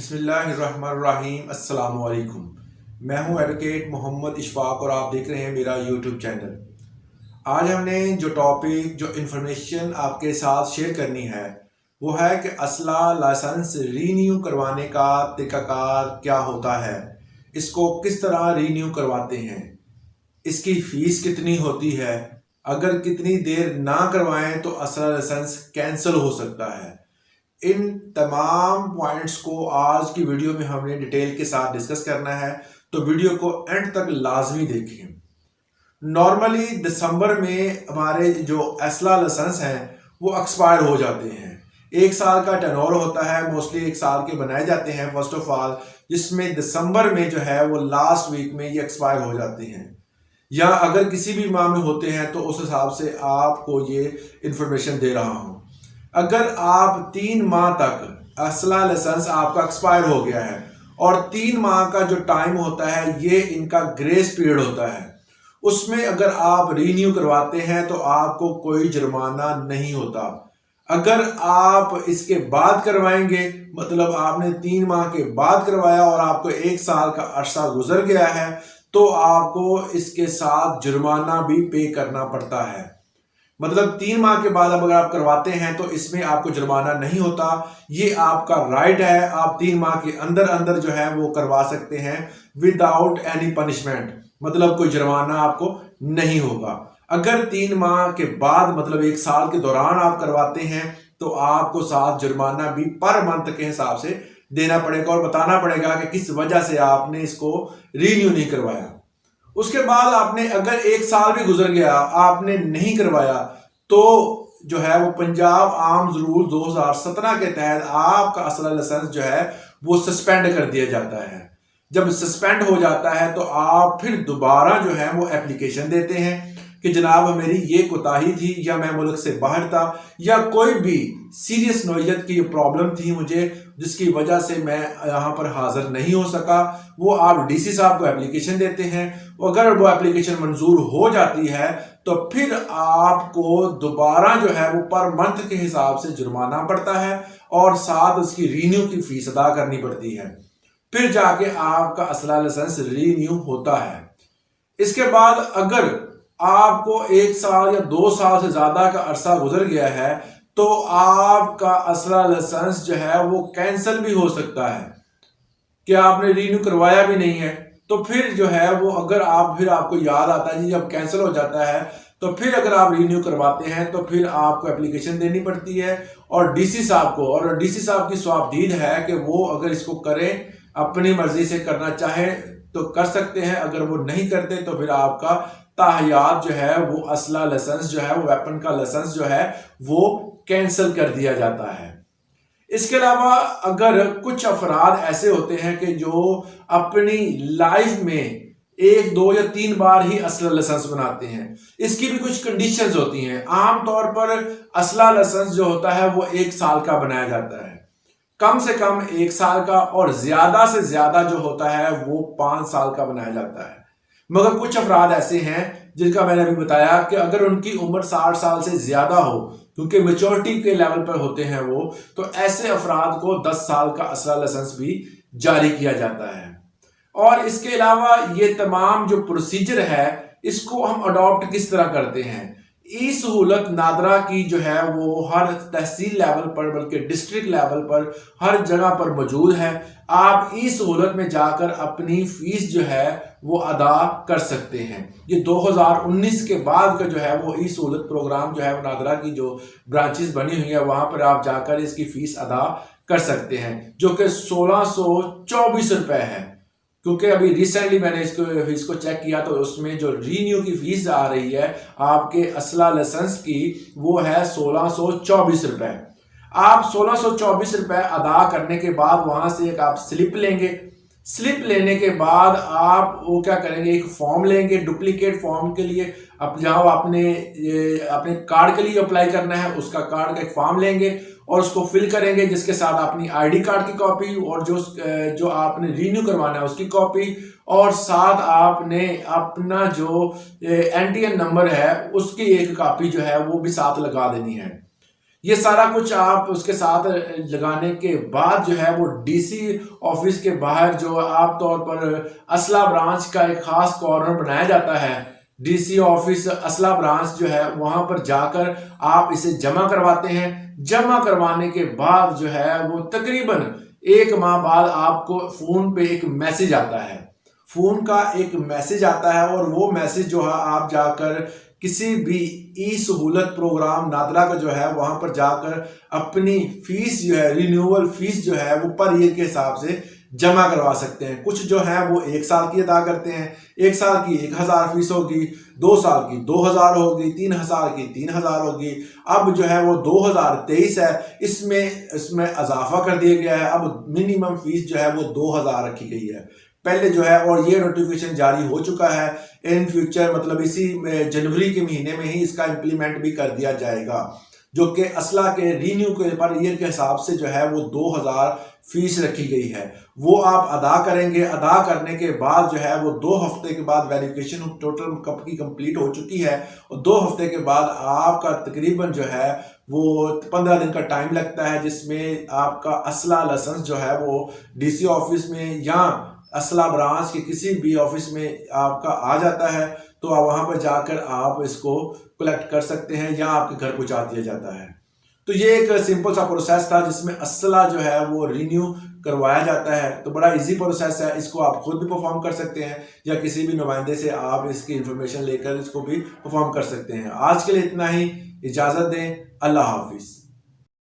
बिस्मिल्लाहिर्रहमानिर्रहीम अस्सलाम वालेकुम। मैं हूं एडवोकेट मोहम्मद इशफाक और आप देख रहे हैं मेरा यूट्यूब चैनल। आज हमने जो इन्फॉर्मेशन आपके साथ शेयर करनी है वो है कि असला लाइसेंस रीन्यू करवाने का तरीकाकार क्या होता है, इसको किस तरह रीन्यू करवाते हैं, इसकी फ़ीस कितनी होती है, अगर कितनी देर ना करवाएं तो असला लाइसेंस कैंसिल हो सकता है। इन तमाम पॉइंट्स को आज की वीडियो में हमने डिटेल के साथ डिस्कस करना है, तो वीडियो को एंड तक लाजमी देखें। नॉर्मली दिसंबर में हमारे जो असला लाइसेंस हैं वो एक्सपायर हो जाते हैं। 1 साल का टर्नओवर होता है, मोस्टली 1 साल के बनाए जाते हैं फर्स्ट ऑफ ऑल, जिसमें दिसंबर में जो है वो लास्ट वीक में ये एक्सपायर हो जाते हैं, या अगर किसी भी माह में होते हैं तो उस हिसाब से आपको ये इंफॉर्मेशन दे रहा हूँ। अगर आप 3 माह तक असला लाइसेंस आपका एक्सपायर हो गया है और 3 माह का जो टाइम होता है ये इनका ग्रेस पीरियड होता है, उसमें अगर आप रीन्यू करवाते हैं तो आपको कोई जुर्माना नहीं होता। अगर आप इसके बाद करवाएंगे, मतलब आपने 3 माह के बाद करवाया और आपको 1 साल का अरसा गुजर गया है, तो आपको इसके साथ जुर्माना भी पे करना पड़ता है। मतलब 3 माह के बाद अब अगर आप करवाते हैं तो इसमें आपको जुर्माना नहीं होता, ये आपका राइट है। आप 3 माह के अंदर अंदर जो है वो करवा सकते हैं विदाउट एनी पनिशमेंट, मतलब कोई जुर्माना आपको नहीं होगा। अगर 3 माह के बाद मतलब 1 साल के दौरान आप करवाते हैं तो आपको साथ जुर्माना भी पर मंथ के हिसाब से देना पड़ेगा और बताना पड़ेगा कि किस वजह से आपने इसको रीन्यू नहीं करवाया। उसके बाद आपने अगर 1 साल भी गुजर गया, आपने नहीं करवाया, तो जो है वो पंजाब आर्म्स रूल 2017 के तहत आपका असला लाइसेंस जो है वो सस्पेंड कर दिया जाता है। जब सस्पेंड हो जाता है तो आप फिर दोबारा जो है वो एप्लीकेशन देते हैं कि जनाब मेरी ये कोताही थी, या मैं मुल्क से बाहर था, या कोई भी सीरियस नौइयत की प्रॉब्लम थी मुझे जिसकी वजह से मैं यहाँ पर हाजिर नहीं हो सका। वो आप डीसी साहब को एप्लीकेशन देते हैं, अगर वो एप्लीकेशन मंजूर हो जाती है तो फिर आपको दोबारा जो है वो पर मंथ के हिसाब से जुर्माना पड़ता है और साथ उसकी रीन्यू की फीस अदा करनी पड़ती है। फिर जाके आपका असला लाइसेंस रीन्यू होता है। इसके बाद अगर आपको 1 साल या 2 साल से ज्यादा का अरसा गुजर गया है तो आपका असला लाइसेंस जो है वो कैंसिल भी हो सकता है कि आपने रीन्यू करवाया भी नहीं है। तो फिर जो है वो अगर आप फिर आपको याद आता है जी जब कैंसिल हो जाता है तो फिर अगर आप रीन्यू करवाते हैं तो फिर आपको एप्लीकेशन देनी पड़ती है और डीसी साहब को, और डीसी साहब की स्वाबदीद है कि वो अगर इसको करें, अपनी मर्जी से करना चाहे तो कर सकते हैं, अगर वो नहीं करते तो फिर आपका ताहयात जो है वो असला लाइसेंस जो है वो वेपन का लाइसेंस जो है वो कैंसिल कर दिया जाता है। इसके अलावा अगर कुछ अफराद ऐसे होते हैं कि जो अपनी लाइफ में 1, 2 या 3 बार ही असला लाइसेंस बनाते हैं, इसकी भी कुछ कंडीशंस होती हैं। आमतौर पर असला लाइसेंस जो होता है वो 1 साल का बनाया जाता है, कम से कम 1 साल का, और ज्यादा से ज्यादा जो होता है वो 5 साल का बनाया जाता है। मगर कुछ अफराद ऐसे हैं जिनका मैंने अभी बताया कि अगर उनकी उम्र 60 साल से ज्यादा हो, क्योंकि मेच्योरिटी के लेवल पर होते हैं वो, तो ऐसे अफराद को 10 साल का असला लाइसेंस भी जारी किया जाता है। और इसके अलावा ये तमाम जो प्रोसीजर है इसको हम अडॉप्ट किस तरह करते हैं। ई सहूलत नादरा की जो है वो हर तहसील लेवल पर, बल्कि डिस्ट्रिक्ट लेवल पर, हर जगह पर मौजूद है। आप ई सहूलत में जाकर अपनी फीस जो है वो अदा कर सकते हैं। ये 2019 के बाद का जो है वो ई सहूलत प्रोग्राम जो है वो नादरा की जो ब्रांचेस बनी हुई है वहां पर आप जाकर इसकी फीस अदा कर सकते हैं, जो कि 1624 रुपए है। क्योंकि अभी रिसेंटली मैंने इसको चेक किया तो उसमें जो रीन्यू की फीस आ रही है आपके असला लाइसेंस की वो है 1624 रुपए। आप 1624 रुपए अदा करने के बाद वहां से एक आप स्लिप लेंगे। स्लिप लेने के बाद आप वो क्या करेंगे, एक फॉर्म लेंगे डुप्लीकेट फॉर्म के लिए, अब जहां आपने अपने कार्ड के लिए अप्लाई करना है उसका कार्ड का एक फॉर्म लेंगे और उसको फिल करेंगे, जिसके साथ अपनी आईडी कार्ड की कॉपी और जो आपने रीन्यू करवाना है उसकी कॉपी, और साथ आपने अपना जो एनटीएन नंबर है उसकी एक कॉपी जो है वो भी साथ लगा देनी है। ये सारा कुछ आप उसके साथ लगाने के बाद जो है वो डीसी ऑफिस के बाहर जो आम तौर पर असला ब्रांच का एक खास कॉर्नर बनाया जाता है, डीसी ऑफिस असला ब्रांच जो है वहां पर जाकर आप इसे जमा करवाते हैं। जमा करवाने के बाद जो है वो तकरीबन 1 माह बाद आपको फोन पे एक मैसेज आता है। फोन का एक मैसेज आता है और वो मैसेज जो है आप जाकर किसी भी ई सहूलत प्रोग्राम नादरा का जो है वहां पर जाकर अपनी फीस जो है, रिन्यूअल फीस जो है वो पर ईयर के हिसाब से जमा करवा सकते हैं। कुछ जो है वो 1 साल की अदा करते हैं, 1 साल की 1000 फीस होगी, 2 साल की 2000 होगी, 3 साल की 3000 होगी। अब जो है वो 2023 है, इसमें इजाफा कर दिया गया है। अब मिनिमम फीस जो है वो 2000 रखी गई है पहले जो है, और ये नोटिफिकेशन जारी हो चुका है। इन फ्यूचर मतलब इसी जनवरी के महीने में ही इसका इम्प्लीमेंट भी कर दिया जाएगा, जो कि असला के रीन्यू के पर ईयर के हिसाब से जो है वो 2000 फीस रखी गई है। वो आप अदा करेंगे। अदा करने के बाद जो है वो 2 हफ्ते के बाद वेरिफिकेशन टोटल कब की कंप्लीट हो चुकी है, और 2 हफ्ते के बाद आपका तकरीबन जो है वो 15 दिन का टाइम लगता है, जिसमें आपका असला लाइसेंस जो है वो डीसी ऑफिस में या असला ब्रांच के किसी भी ऑफिस में आपका आ जाता है। तो आप वहां पर जाकर आप इसको कलेक्ट कर सकते हैं या आपके घर पहुंचा दिया जाता है। तो ये एक सिंपल सा प्रोसेस था जिसमें असला जो है वो रिन्यू करवाया जाता है। तो बड़ा इजी प्रोसेस है, इसको आप खुद भी परफॉर्म कर सकते हैं या किसी भी नुमाइंदे से आप इसकी इंफॉर्मेशन लेकर इसको भी परफॉर्म कर सकते हैं। आज के लिए इतना ही, इजाजत दें, अल्लाह हाफिज।